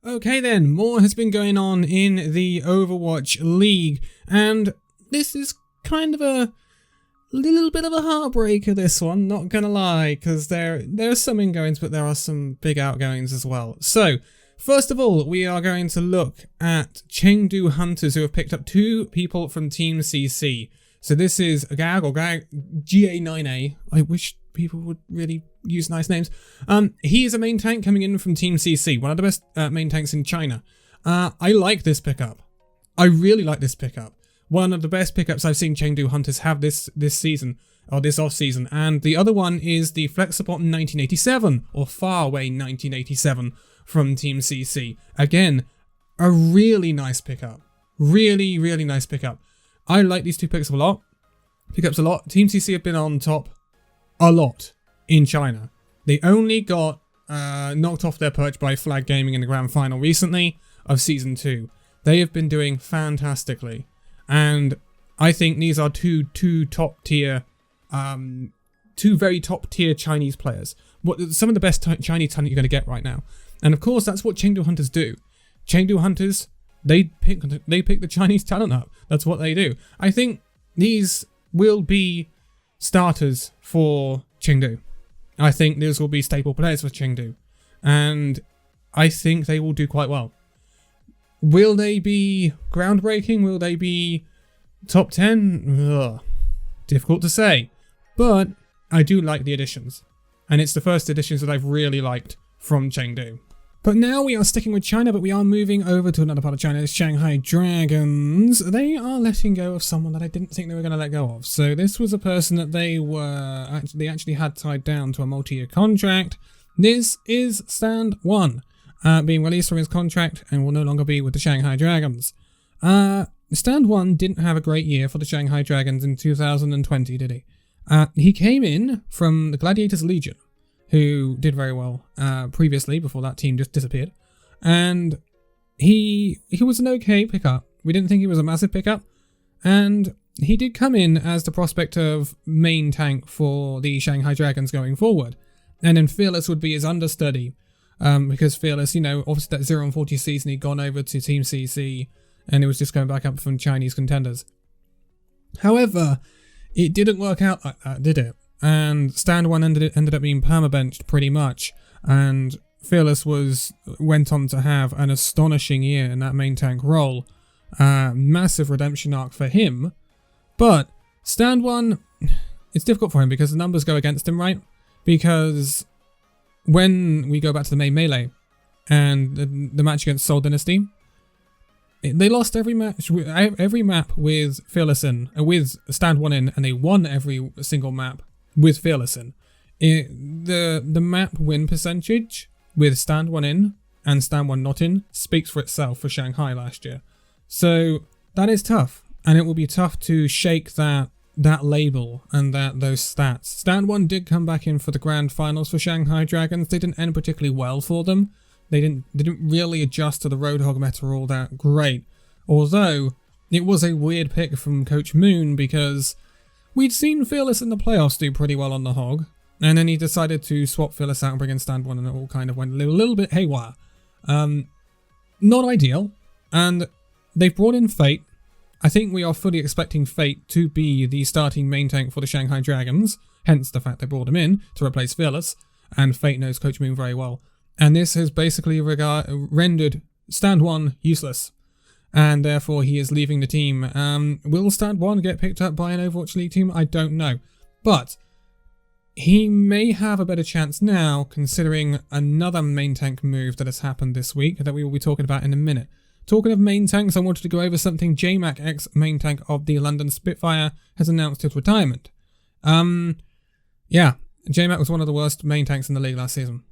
Okay then, more has been going on in the Overwatch League, and this is kind of a little bit of a heartbreaker, this one, not gonna lie, because there are some ingoings, but there are some big outgoings as well. So, first of all, we are going to look at Chengdu Hunters, who have picked up 2 people from Team CC. So this is Gag or Gag GA9A. I wish people would really use nice names. He is a main tank coming in from Team CC, one of the best main tanks in China. I like this pickup. I really like this pickup. One of the best pickups I've seen Chengdu Hunters have this season, or this off-season. And the other one is the Flexibot 1987, or Faraway 1987 from Team CC. Again, a really nice pickup. Really, really nice pickup. I like these 2 pickups a lot. Team CC have been on top a lot in China. They only got knocked off their perch by Flag Gaming in the grand final recently of Season 2. They have been doing fantastically. And I think these are two very top tier Chinese players. Some of the best Chinese talent you're going to get right now. And of course, that's what Chengdu Hunters do. Chengdu Hunters, they pick the Chinese talent up. That's what they do. I think these will be starters for Chengdu. I think these will be staple players for Chengdu. And I think they will do quite well. Will they be groundbreaking? Will they be top 10? Ugh. Difficult to say. But I do like the additions. And it's the first additions that I've really liked from Chengdu. But now we are sticking with China, but we are moving over to another part of China, the Shanghai Dragons. They are letting go of someone that I didn't think they were going to let go of. So this was a person that they actually had tied down to a multi-year contract. This is Stand 1. Being released from his contract and will no longer be with the Shanghai Dragons. Stand 1 didn't have a great year for the Shanghai Dragons in 2020, did he? He came in from the Gladiators Legion, who did very well previously before that team just disappeared. And he was an okay pickup. We didn't think he was a massive pickup. And he did come in as the prospect of main tank for the Shanghai Dragons going forward. And then Fearless would be his understudy. Because Fearless, obviously that 0-40 season, he'd gone over to Team CC and it was just going back up from Chinese contenders. However, it didn't work out like that, did it? And Stand 1 ended up being permabenched pretty much, and Fearless went on to have an astonishing year in that main tank role. Massive redemption arc for him, but Stand 1, it's difficult for him because the numbers go against him, right? Because when we go back to the main melee and the match against Seoul Dynasty, they lost every map with Fearless in, with Stand 1 in, and they won every single map with Fearless in. The map win percentage with Stand 1 in and Stand 1 not in speaks for itself for Shanghai last year. So that is tough, and it will be tough to shake that label and those stats. Stand 1 did come back in for the grand finals for Shanghai Dragons. They didn't end particularly well for them. They didn't really adjust to the Roadhog meta all that great. Although it was a weird pick from Coach Moon because we'd seen Fearless in the playoffs do pretty well on the Hog, and then he decided to swap Fearless out and bring in Stand 1, and it all kind of went a little bit haywire. Not ideal, and they've brought in Fate. I think we are fully expecting Fate to be the starting main tank for the Shanghai Dragons, hence the fact they brought him in to replace Fearless, and Fate knows Coach Moon very well. And this has basically rendered Stand 1 useless, and therefore he is leaving the team. Will Stand 1 get picked up by an Overwatch League team? I don't know. But he may have a better chance now, considering another main tank move that has happened this week that we will be talking about in a minute. Talking of main tanks, I wanted to go over something. JMac, ex-main tank of the London Spitfire, has announced his retirement. Yeah, JMac was one of the worst main tanks in the league last season.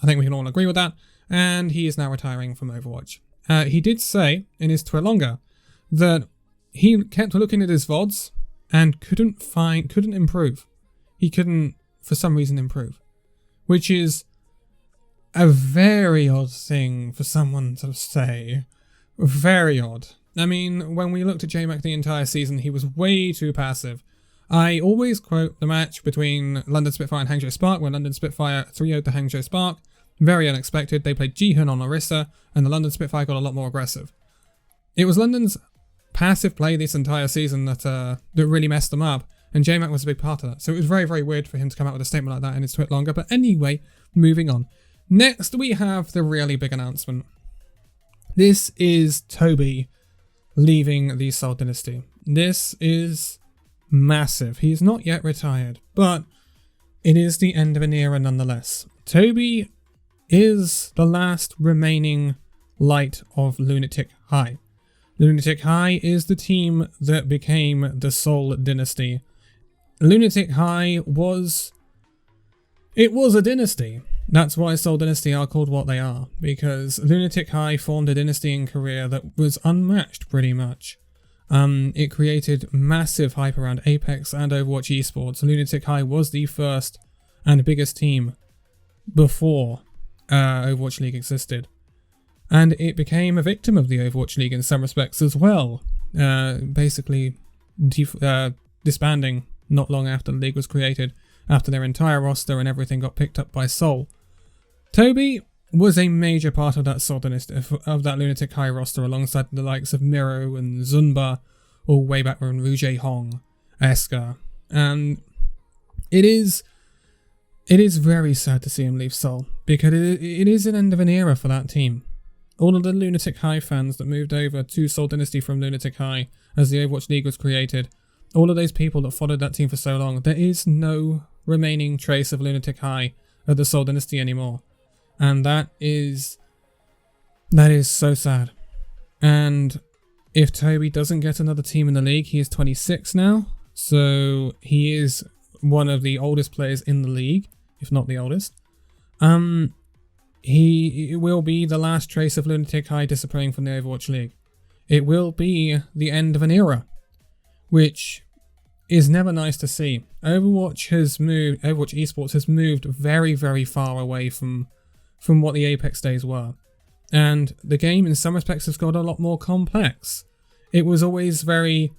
I think we can all agree with that, and he is now retiring from Overwatch. He did say in his Twilonga that he kept looking at his VODs and couldn't improve. He couldn't, for some reason, improve. Which is a very odd thing for someone to say. Very odd. I mean, when we looked at JMac the entire season, he was way too passive. I always quote the match between London Spitfire and Hangzhou Spark, when London Spitfire 3-0'd the Hangzhou Spark. Very unexpected. They played Jihoon on Orisa, and the London Spitfire got a lot more aggressive. It was London's passive play this entire season that really messed them up, and JMac was a big part of that. So it was very, very weird for him to come out with a statement like that in his tweet longer. But anyway, moving on. Next, we have the really big announcement. This is Tobi leaving the Seoul Dynasty. This is massive. He's not yet retired, but it is the end of an era nonetheless. Tobi is the last remaining light of Lunatic High. Lunatic High is the team that became the Seoul Dynasty. Lunatic High was a dynasty. That's why Seoul Dynasty are called what they are, because Lunatic High formed a dynasty in Korea that was unmatched pretty much. It created massive hype around Apex and Overwatch esports. Lunatic High was the first and biggest team before Overwatch League existed. And it became a victim of the Overwatch League in some respects as well. Basically disbanding not long after the league was created, after their entire roster and everything got picked up by Seoul. Tobi was a major part of that Seoul Dynasty, of that Lunatic High roster, alongside the likes of Miro and Zunba, all way back when Wu Jae-hong, Eska. And it is very sad to see him leave Seoul, because it is an end of an era for that team. All of the Lunatic High fans that moved over to Seoul Dynasty from Lunatic High as the Overwatch League was created, all of those people that followed that team for so long, there is no remaining trace of Lunatic High at the Seoul Dynasty anymore. And that is so sad. And if Tobi doesn't get another team in the league, he is 26 now, so he is one of the oldest players in the league, if not the oldest. He will be the last trace of Lunatic High disappearing from the Overwatch League. It will be the end of an era, which is never nice to see. Overwatch esports has moved very, very far away from what the Apex days were. And the game in some respects has got a lot more complex. It was always very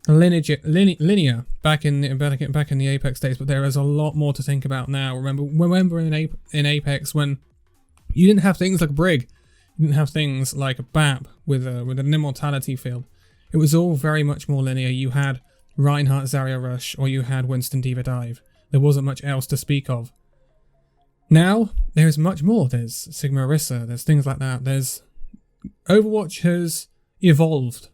linear back in the Apex days, but there is a lot more to think about now. Remember in Apex when you didn't have things like Brig, you didn't have things like BAP with an immortality field. It was all very much more linear. You had Reinhardt Zarya Rush, or you had Winston D.Va Dive. There wasn't much else to speak of. Now, there is much more. There's Sigma Orisa, there's things like that. Overwatch has evolved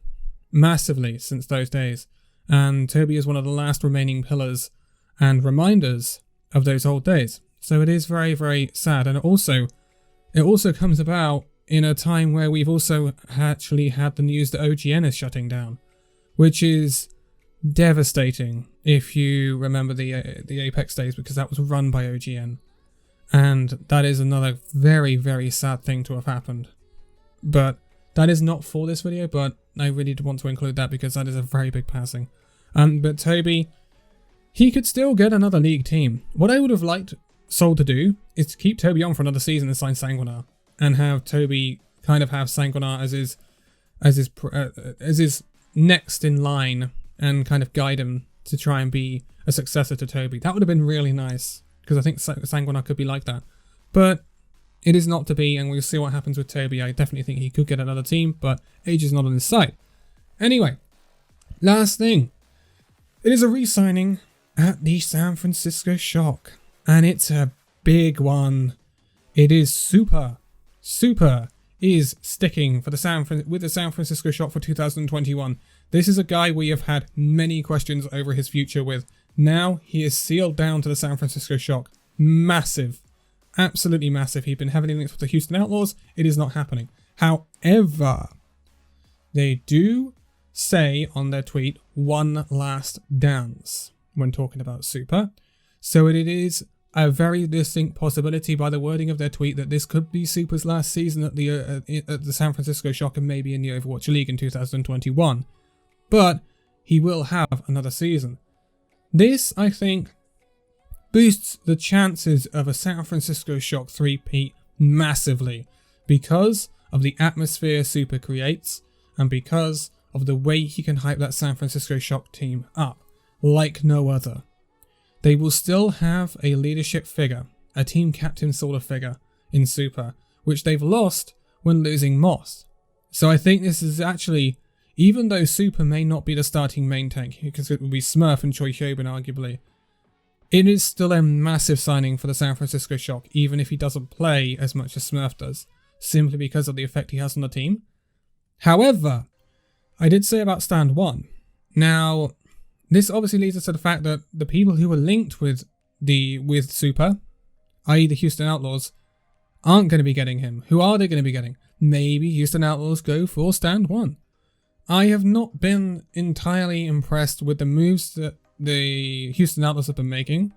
massively since those days, and Tobi is one of the last remaining pillars and reminders of those old days. So it is very, very sad, and it also comes about in a time where we've also actually had the news that OGN is shutting down, which is devastating if you remember the Apex days, because that was run by OGN. And that is another very, very sad thing to have happened. But that is not for this video, but I really want to include that because that is a very big passing. But Tobi, he could still get another league team. What I would have liked Seoul to do is to keep Tobi on for another season and sign Sanguinar, and have Tobi kind of have Sanguinar as his next in line and kind of guide him to try and be a successor to Tobi. That would have been really nice, because I think Sanguinar could be like that. But it is not to be, and we'll see what happens with Tobi. I definitely think he could get another team, but age is not on his side. Anyway, last thing. It is a re-signing at the San Francisco Shock, and it's a big one. It is Super is sticking with the San Francisco Shock for 2021. This is a guy we have had many questions over his future with. Now he is sealed down to the San Francisco Shock. Massive. Absolutely massive. He'd been heavily linked with the Houston Outlaws. It is not happening. However, they do say on their tweet, one last dance, when talking about Super. So it is a very distinct possibility by the wording of their tweet that this could be Super's last season at the San Francisco Shock, and maybe in the Overwatch League in 2021. But he will have another season. This, I think, boosts the chances of a San Francisco Shock 3-peat massively, because of the atmosphere Super creates, and because of the way he can hype that San Francisco Shock team up like no other. They will still have a leadership figure, a team captain sort of figure, in Super, which they've lost when losing Moss. So I think this is actually, even though Super may not be the starting main tank, because it would be Smurf and Choi Hyobin arguably, it is still a massive signing for the San Francisco Shock, even if he doesn't play as much as Smurf does, simply because of the effect he has on the team. However, I did say about Stand 1. Now, this obviously leads us to the fact that the people who were linked with Super, i.e. the Houston Outlaws, aren't going to be getting him. Who are they going to be getting? Maybe Houston Outlaws go for Stand 1. I have not been entirely impressed with the moves that the Houston Outlaws have been making.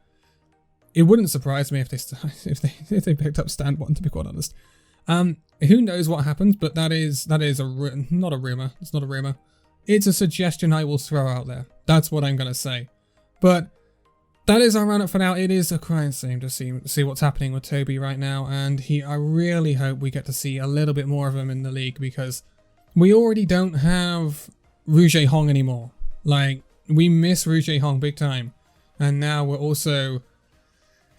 It wouldn't surprise me if they picked up Stand 1, to be quite honest. Who knows what happens, but that is not a rumor. It's not a rumor. It's a suggestion I will throw out there. That's what I'm gonna say. But that is our roundup for now. It is a crying shame to see what's happening with Tobi right now, and I really hope we get to see a little bit more of him in the league, because we already don't have Rouge Hong anymore. Like, we miss Rouge Hong big time, and now we're also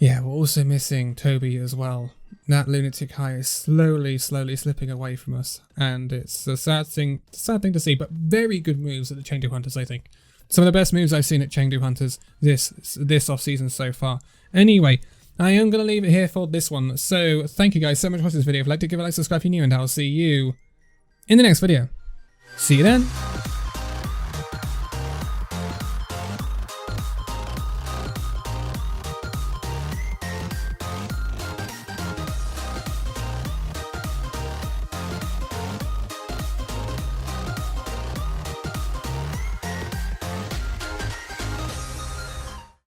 missing Tobi as well. That Lunatic High is slowly slipping away from us, and it's a sad thing to see, but very good moves at the Chengdu Hunters, I think. Some of the best moves I've seen at Chengdu Hunters this off-season so far. Anyway, I am going to leave it here for this one, so thank you guys so much for watching this video. If you'd like to give it a like, subscribe if you're new, and I'll see you in the next video. See you then!